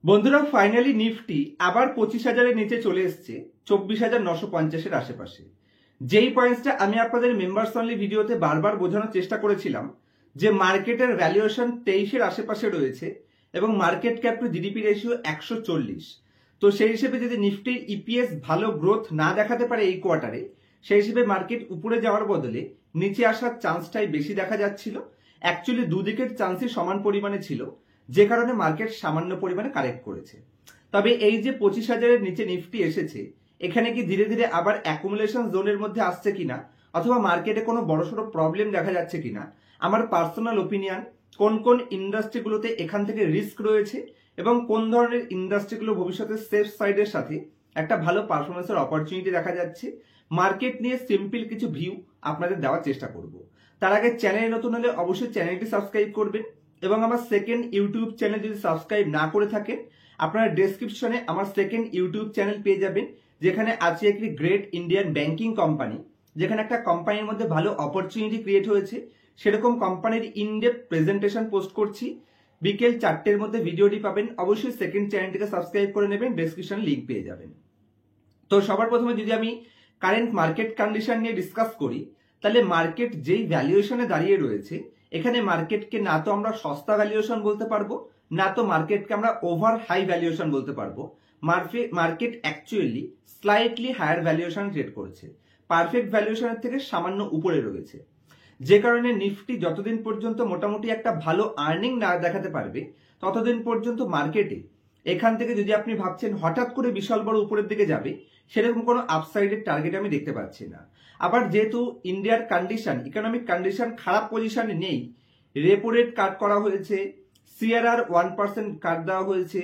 বন্ধুরা, finally Nifty আবার 25,000-এর নিচে চলে এসছে 24,950-এর আশেপাশে। যেই পয়েন্টসটা আমি আপনাদের মেম্বার্স অনলি ভিডিওতে বারবার বোঝানোর চেষ্টা করেছিলাম যে মার্কেটের ভ্যালুয়েশন 23-এর আশেপাশে রয়েছে এবং market cap two GDP ratio 140। তো সেই হিসেবে যদি নিফটির ইপিএস ভালো গ্রোথ না দেখাতে পারে এই কোয়ার্টারে, সেই হিসেবে মার্কেট উপরে যাওয়ার বদলে নিচে আসার চান্সটাই বেশি দেখা যাচ্ছিল। অ্যাকচুয়ালি দুদিকের চান্সই সমান পরিমাণে ছিল, যে কারণে মার্কেট সামান্য পরিমাণে কারেক্ট করেছে। তবে এই যে 25,000-এর নিচে নিফটি এসেছে, এখানে কি ধীরে ধীরে আবার অ্যাকুমুলেশন জোনের মধ্যে আসছে কিনা, অথবা মার্কেটে কোনো বড়সড় প্রবলেম দেখা যাচ্ছে কিনা, আমার পার্সোনাল ওপিনিয়ন কোন কোন ইন্ডাস্ট্রিগুলোতে এখান থেকে রিস্ক রয়েছে এবং কোন ধরনের ইন্ডাস্ট্রিগুলো ভবিষ্যতে সেফ সাইডের সাথে একটা ভালো পারফরমেন্সের অপরচুনিটি দেখা যাচ্ছে, মার্কেট নিয়ে সিম্পল কিছু ভিউ আপনাদের দেওয়ার চেষ্টা করব। তার আগে চ্যানেলে নতুন হলে অবশ্যই চ্যানেলটি সাবস্ক্রাইব করবেন এবং আমার সেকেন্ড ইউটিউব চ্যানেল যদি সাবস্ক্রাইব না করে থাকেন, আপনারা ডেসক্রিপশনে আমার সেকেন্ড ইউটিউব চ্যানেল পেয়ে যাবেন, যেখানে আছে একটি গ্রেট ইন্ডিয়ান ব্যাংকিং কোম্পানি, যেখানে একটা কোম্পানির মধ্যে ভালো অপরচুনিটি ক্রিয়েট হয়েছে, সেরকম কোম্পানির ইনডেপথ প্রেজেন্টেশন পোস্ট করছি। বিকেল 4টের মধ্যে ভিডিওটি পাবেন। অবশ্যই সেকেন্ড চ্যানেলটিকে সাবস্ক্রাইব করে নেবেন, ডেসক্রিপশনে লিঙ্ক পেয়ে যাবেন। তো সবার প্রথমে যদি আমি কারেন্ট মার্কেট কন্ডিশন নিয়ে ডিসকাস করি, তাহলে মার্কেট যেই ভ্যালুয়েশনে দাঁড়িয়ে রয়েছে, এখানে মার্কেটকে না তো আমরা সস্তা ভ্যালুয়েশন বলতে পারবো, না তো মার্কেটকে আমরা ওভার হাই ভ্যালুয়েশন বলতে পারবো। Market actually slightly higher valuation trade করেছে, পারফেক্ট ভ্যালুয়েশনের থেকে সামান্য উপরে রয়েছে। যে কারণে নিফটি যতদিন পর্যন্ত মোটামুটি একটা ভালো আর্নিং না দেখাতে পারবে, ততদিন পর্যন্ত মার্কেটে এখান থেকে যদি আপনি ভাবছেন হঠাৎ করে বিশাল বড় উপরের দিকে যাবে, সেরকম কোনো আপসাইডের টার্গেট আমি দেখতে পাচ্ছি না। আবার যেহেতু ইন্ডিয়ার কন্ডিশন, ইকোনমিক কন্ডিশন খারাপ পজিশনে নেই, রেপো রেট কাট করা হয়েছে, সিআরআর 1% কাট দেওয়া হয়েছে,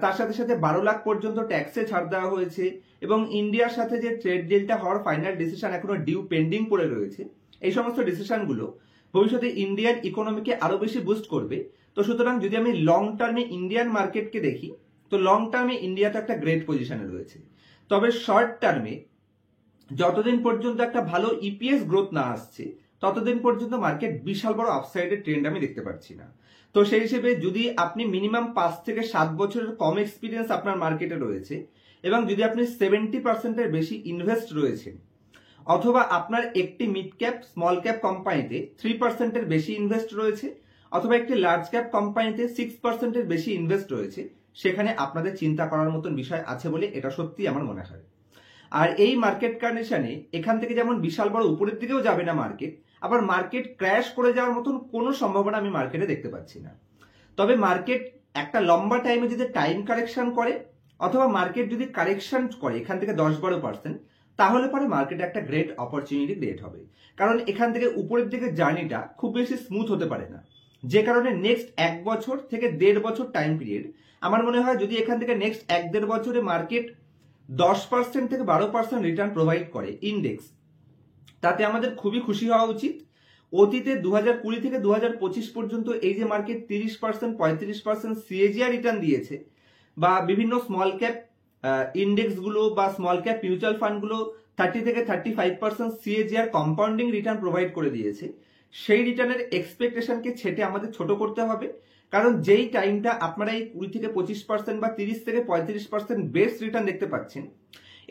তার সাথে সাথে 12 লাখ পর্যন্ত ট্যাক্সে ছাড় দেওয়া হয়েছে, এবং ইন্ডিয়ার সাথে যে ট্রেড ডিলটা হওয়ার ফাইনাল ডিসিশন এখনো ডিউ পেন্ডিং পড়ে রয়েছে, এই সমস্ত ডিসিশনগুলো ভবিষ্যতে ইন্ডিয়ান ইকোনমিকে আরো বেশি বুস্ট করবে। তো সুতরাং যদি আমি লং টার্মে ইন্ডিয়ান মার্কেটকে দেখি, তো লং টার্মে ইন্ডিয়া তো একটা গ্রেট পজিশনে রয়েছে। তবে শর্ট টার্মে যতদিন পর্যন্ত একটা ভালো ইপিএস গ্রোথ না আসছে, ততদিন পর্যন্ত মার্কেট বিশাল বড় আপসাইডের ট্রেন্ড আমি দেখতে পাচ্ছি না। তো সেই হিসেবে যদি আপনি মিনিমাম 5 থেকে 7 বছরের কম এক্সপিরিয়েন্স আপনার মার্কেটে রয়েছে, এবং যদি আপনি 70%-এর বেশি ইনভেস্ট রয়েছেন, অথবা আপনার একটি মিড ক্যাপ স্মল ক্যাপ কোম্পানিতে 3%-এর বেশি ইনভেস্ট রয়েছে, অথবা একটি লার্জ ক্যাপ কোম্পানিতে 6%-এর বেশি ইনভেস্ট রয়েছে, সেখানে আপনাদের চিন্তা করার মতন বিষয় আছে বলে এটা সত্যি আমার মনে হয়। আর এই মার্কেট কন্ডিশনে এখান থেকে যেমন বিশাল বড় উপরের দিকেও যাবে না মার্কেট, আবার মার্কেট ক্র্যাশ করে যাওয়ার মতন কোনো সম্ভাবনা আমি মার্কেটে দেখতে পাচ্ছি না। তবে মার্কেট একটা লম্বা টাইমে যদি টাইম কারেকশন করে, অথবা মার্কেট যদি কারেকশন করে এখান থেকে 10-12%, তাহলে পরে মার্কেটে একটা গ্রেট অপরচুনিটি ক্রিয়েট হবে। কারণ এখান থেকে উপরের দিকে জার্নিটা খুব বেশি স্মুথ হতে পারে না, যে কারণে নেক্সট 1 বছর থেকে 1.5 বছর টাইম পিরিয়ড, আমার মনে হয় যদি এখান থেকে নেক্সট 1-1.5 বছরে মার্কেট 10% থেকে 12% রিটার্ন প্রোভাইড করে ইন্ডেক্স, তাতে আমাদের খুবই খুশি হওয়া উচিত। অতীতে 2020 থেকে 2025 পর্যন্ত এই যে মার্কেট 30%, 35% সিএজিআর রিটার্ন দিয়েছে, বা বিভিন্ন স্মল ক্যাপ ইন্ডেক্সগুলো বা স্মল ক্যাপ মিউচুয়াল ফান্ডগুলো 30 থেকে 35% সিএজিআর কম্পাউন্ডিং রিটার্ন প্রোভাইড করে দিয়েছে, সেই রিটার্নের এক্সপেকটেশনকে ছেটে আমাদের ছোট করতে হবে। কারণ যেই টাইমটা আপনারা এই 20 থেকে 25% বা 30 থেকে 35% বেস্ট রিটার্ন দেখতে পাচ্ছেন,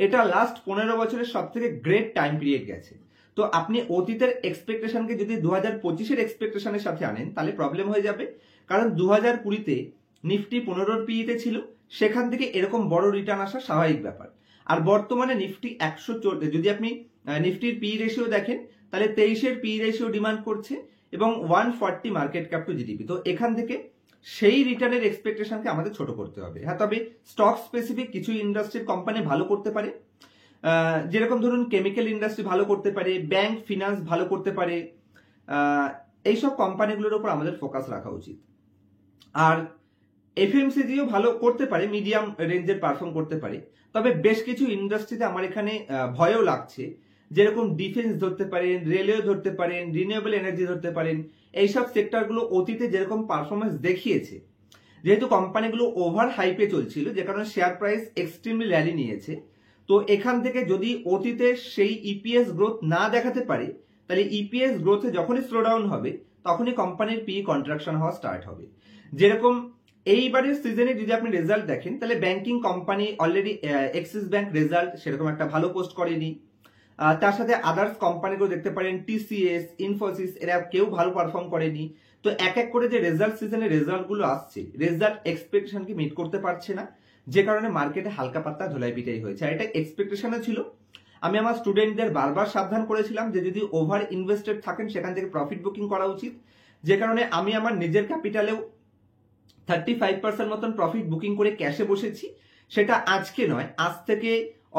এটা লাস্ট 15 বছরের সব থেকে গ্রেট টাইম পিরিয়ড গেছে। তো আপনি অতীতের এক্সপেকটেশনকে যদি 2025-এর এক্সপেকটেশনের সাথে আনেন, তাহলে প্রবলেম হয়ে যাবে। কারণ 2020-তে নিফটি 15 পিইতে ছিল, সেখান থেকে এরকম বড় রিটার্ন আসা স্বাভাবিক ব্যাপার। আর বর্তমানে নিফটি 114, যদি আপনি নিফটির পি রেশিও দেখেন, তাহলে 23-এর পি রেশিও ডিমান্ড করছে এবং 140 মার্কেট ক্যাপ টু জিডিপি। তো এখান থেকে সেই রিটার্নের এক্সপেকটেশনকে আমাদের ছোট করতে হবে। হ্যাঁ, তবে স্টক স্পেসিফিক কিছু ইন্ডাস্ট্রির কোম্পানি ভালো করতে পারে, যেরকম ধরুন কেমিক্যাল ইন্ডাস্ট্রি ভালো করতে পারে, ব্যাংক ফিনান্স ভালো করতে পারে, এইসব কোম্পানিগুলোর উপর আমাদের ফোকাস রাখা উচিত। আর এফএমসিজিও ভালো করতে পারে, মিডিয়াম রেঞ্জের পারফর্ম করতে পারে। তবে বেশ কিছু ইন্ডাস্ট্রিতে আমার এখানে ভয়ও লাগছে, যেরকম ডিফেন্স ধরতে পারেন, রেলওয়ে ধরতে পারেন, রিনিউয়েবল এনার্জি ধরতে পারেন। এইসব সেক্টরগুলো অতীতে যেরকম পারফরমেন্স দেখিয়েছে, যেহেতু কোম্পানিগুলো ওভার হাইপে চলছিল, যে কারণে শেয়ার প্রাইস এক্সট্রিমলি র্যালি নিয়েছে। তো এখান থেকে যদি অতীতে সেই ইপিএস গ্রোথ না দেখাতে পারে, তাহলে ইপিএস গ্রোথে যখনই স্লো ডাউন হবে, তখনই কোম্পানির পি কন্ট্রাকশন হওয়া স্টার্ট হবে। যেরকম এইবারের সিজনে যদি আপনি রেজাল্ট দেখেন তাহলে banking company already axis bank result সেরকম একটা ভালো পোস্ট করেনি। তার সাথে আদার্স কোম্পানিগুলো দেখতে পারেন টিসিএস, ইনফোসিস, এরা কেউ ভালো পারফর্ম করেনি। তো এক এক করে যে রেজাল্ট সিজনে রেজাল্টগুলো আসছে, রেজাল্ট এক্সপেকটেশনকে মিট করতে পারছে না, যে কারণে মার্কেটে হালকা পাতলা ধোলাই পিটাই হয়েছে। আর এটা এক্সপেকটেশনও ছিল। আমি আমার স্টুডেন্টদের বারবার সাবধান করেছিলাম যে যদি ওভার ইনভেস্টেড থাকেন সেখান থেকে প্রফিট বুকিং করা উচিত, যে কারণে আমি আমার নিজের ক্যাপিটালেও 35% মতন প্রফিট বুকিং করে ক্যাশে বসেছি। সেটা আজকে নয়, আজ থেকে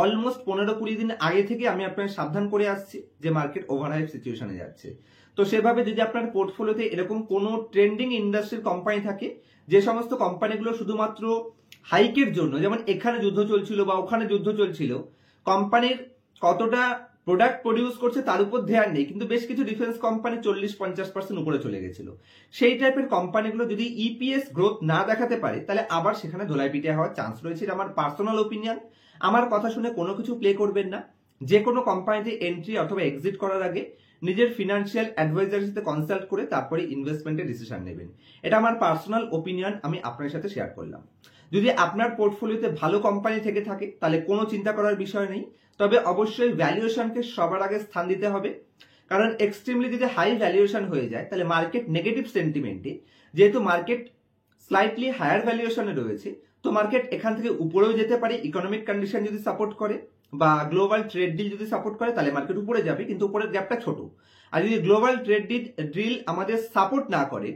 অলমোস্ট 15-20 দিন আগে থেকে আমি আপনার সাবধান করে আসছি যে মার্কেট ওভারহাইপ সিচুয়েশনে যাচ্ছে। তো সেভাবে যদি আপনার পোর্টফোলিওতে এরকম কোনো ট্রেন্ডিং ইন্ডাস্ট্রির কোম্পানি থাকে, যে সমস্ত কোম্পানিগুলো শুধুমাত্র হাইকের জন্য, যেমন এখানে যুদ্ধ চলছিল বা ওখানে যুদ্ধ চলছিল, কোম্পানির কতটা প্রোডাক্ট প্রডিউস করছে তার উপর ধ্যান নেই, কিন্তু বেশ কিছু ডিফেন্স কোম্পানি 40-50% উপরে চলে গেছিল, সেই টাইপের কোম্পানিগুলো যদি ইপিএস গ্রোথ না দেখাতে পারে তাহলে আবার সেখানে ধোলাই পিটিয়ে হওয়ার চান্স রয়েছে। এটা আমার পার্সোনাল ওপিনিয়ন। আমার কথা শুনে কোনো কিছু প্লে করবেন না। যে কোনো কোম্পানিতে এন্ট্রি অথবা এক্সিট করার আগে নিজের ফিনান্সিয়াল অ্যাডভাইজারের সাথে কনসাল্ট করে তারপরে ইনভেস্টমেন্টের ডিসিশন নেবেন। এটা আমার পার্সোনাল ওপিনিয়ন, আমি আপনার সাথে শেয়ার করলাম। যদি আপনার পোর্টফোলিওতে ভালো কোম্পানি থেকে থাকে তাহলে কোনো চিন্তা করার বিষয় নেই, তবে অবশ্যই ভ্যালুয়েশনকে সবার আগে স্থান দিতে হবে। কারণ এক্সট্রিমলি যদি হাই ভ্যালুয়েশন হয়ে যায় তাহলে মার্কেট নেগেটিভ সেন্টিমেন্টে, যেহেতু মার্কেট স্লাইটলি হায়ার ভ্যালুয়েশনে রয়েছে, তো মার্কেট এখান থেকে উপরেও যেতে পারে ইকোনমিক কন্ডিশন যদি সাপোর্ট করে বা গ্লোবাল ট্রেড ডিল যদি সাপোর্ট করে তাহলে মার্কেট উপরে যাবে, কিন্তু উপরের গ্যাপটা ছোট। আর যদি গ্লোবাল ট্রেড ডিল আমাদের সাপোর্ট না করে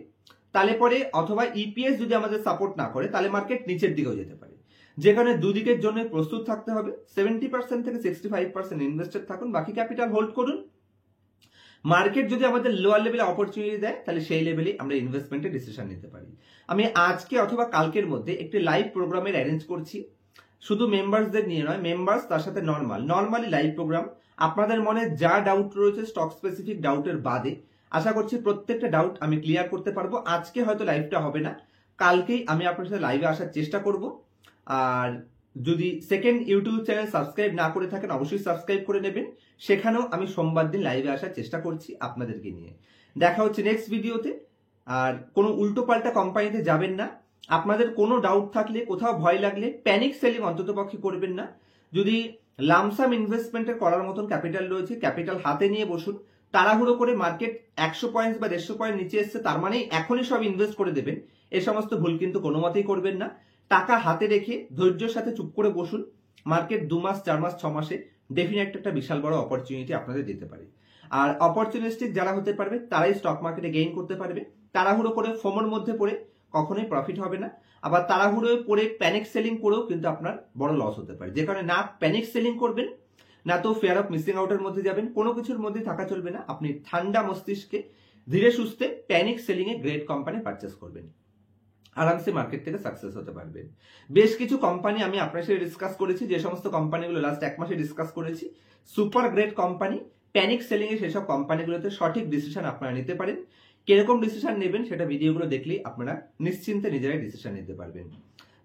তাহলে পরে, অথবা ইপিএস যদি আমাদের সাপোর্ট না করে তাহলে মার্কেট নিচের দিকেও যেতে পারে, যেখানে দুদিকের জন্য প্রস্তুত থাকতে হবে। 70% থেকে 65% ইনভেস্টেড থাকুন, বাকি ক্যাপিটাল হোল্ড করুন। মার্কেট যদি আমাদের লোয়ার লেভেলে অপরচুনিটি দেয় তাহলে সেই লেভেলে আমরা ইনভেস্টমেন্টের ডিসিশন নিতে পারি। আমি আজকে অথবা কালকের মধ্যে একটি লাইভ প্রোগ্রামের অ্যারেঞ্জ করছি, শুধু মেম্বার্সদের নিয়ে নয়, মেম্বার্স তার সাথে নর্মালি লাইভ প্রোগ্রাম। আপনাদের মনে যা ডাউট রয়েছে স্টক স্পেসিফিক ডাউটের বাদে, আশা করছি প্রত্যেকটা ডাউট আমি ক্লিয়ার করতে পারবো। আজকে হয়তো লাইভটা হবে না, কালকেই আমি আপনার সাথে লাইভে আসার চেষ্টা করব। আর যদি সেকেন্ড ইউটিউব চ্যানেল সাবস্ক্রাইব না করে থাকেন অবশ্যই সাবস্ক্রাইব করে নেবেন, সেখানেও আমি সোমবার দিন লাইভে আসার চেষ্টা করছি আপনাদেরকে নিয়ে। দেখা হচ্ছে নেক্সট ভিডিওতে। আর কোনো উল্টো পাল্টা কোম্পানিতে যাবেন না। আপনাদের কোনো ডাউট থাকলে, কোথাও ভয় লাগলে প্যানিক সেলিং অন্তত পক্ষে করবেন না। যদি লামসাম ইনভেস্টমেন্টের করার মতন ক্যাপিটাল রয়েছে, ক্যাপিটাল হাতে নিয়ে বসুন। তাড়াহুড়ো করে মার্কেট 100 পয়েন্ট বা 150 পয়েন্ট নিচে এসছে তার মানে এখনই সব ইনভেস্ট করে দেবেন, এ সমস্ত ভুল কিন্তু কোনো মতেই করবেন না। টাকা হাতে রেখে ধৈর্যের সাথে চুপ করে বসুন। মার্কেট 2 মাস, 4 মাস, 6 মাসে ডেফিনেট একটা বিশাল বড় অপরচুনিটি আপনাদের দিতে পারে। আর অপরচুনিস্টিক যারা হতে পারবে তারাই স্টক মার্কেটে গেইন করতে পারবে। তাড়াহুড়ো করে ফোমোর মধ্যে পড়ে কখনোই প্রফিট হবে না। আবার তাড়াহুড়ো পড়ে প্যানিক সেলিং করেও কিন্তু আপনার বড় লস হতে পারে, যে কারণে না প্যানিক সেলিং করবেন, না তো ফেয়ার অফ মিসিং আউটের মধ্যে যাবেন। কোনো কিছুর মধ্যে থাকা চলবে না। আপনি ঠান্ডা মস্তিষ্কে ধীরে সুস্থে panic selling a great company purchase করবেন, আরামসে মার্কেট থেকে সাকসেস হতে পারবেন। বেশ কিছু কোম্পানি আমি আপনার সাথে ডিসকাস করেছি, যে সমস্ত কোম্পানিগুলো লাস্ট 1 মাসে ডিসকাস করেছি, super great company. Panic selling এ সেসব কোম্পানিগুলোতে সঠিক ডিসিশন আপনারা নিতে পারেন। কিরকম ডিসিশন নেবেন সেটা ভিডিওগুলো দেখলেই আপনারা নিশ্চিন্তে নিজেরাই ডিসিশন নিতে পারবেন।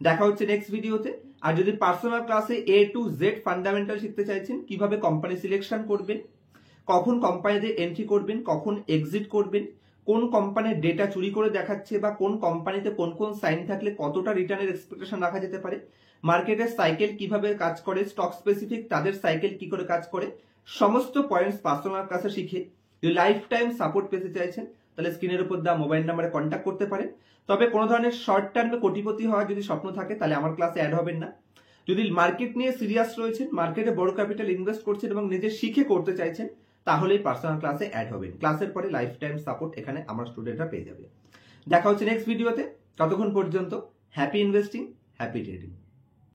দেখা হচ্ছে নেক্সট ভিডিওতে। আর যদি পার্সোনাল ক্লাসে A to Z ফান্ডামেন্টাল শিখতে চাইছেন, কিভাবে কোম্পানি সিলেকশন করবেন, কখন কোম্পানিতে এন্ট্রি করবেন, কখন এক্সিট করবেন, কোন কোম্পানির ডেটা চুরি করে দেখাচ্ছে বা কোন কোম্পানিতে কোন কোন সাইন থাকলে কতটা রিটার্নের এক্সপেকটেশন রাখা যেতে পারে, মার্কেটের সাইকেল কিভাবে কাজ করে, স্টক স্পেসিফিক তাদের সাইকেল কি করে কাজ করে, সমস্ত পয়েন্টস পার্সোনাল ক্লাসে শিখে যদি লাইফ টাইম সাপোর্ট পেতে চাইছেন তাহলে স্ক্রিনের উপর দেওয়া মোবাইল নাম্বারে কন্ট্যাক্ট করতে পারেন। তবে কোনো ধরনের শর্ট টার্মে কোটিপতি হওয়ার যদি স্বপ্ন থাকে তাহলে আমার ক্লাসে অ্যাড হবেন না। যদি মার্কেট নিয়ে সিরিয়াস রয়েছেন, মার্কেটে বড় ক্যাপিটাল ইনভেস্ট করছেন এবং নিজে শিখে করতে চাইছেন, তাহলেই পার্সোনাল ক্লাসে অ্যাড হবেন। ক্লাসের পরে লাইফ টাইম সাপোর্ট এখানে আমার স্টুডেন্টরা পেয়ে যাবে। দেখা হচ্ছে নেক্সট ভিডিওতে। ততক্ষণ পর্যন্ত হ্যাপি ইনভেস্টিং, হ্যাপি ট্রেডিং।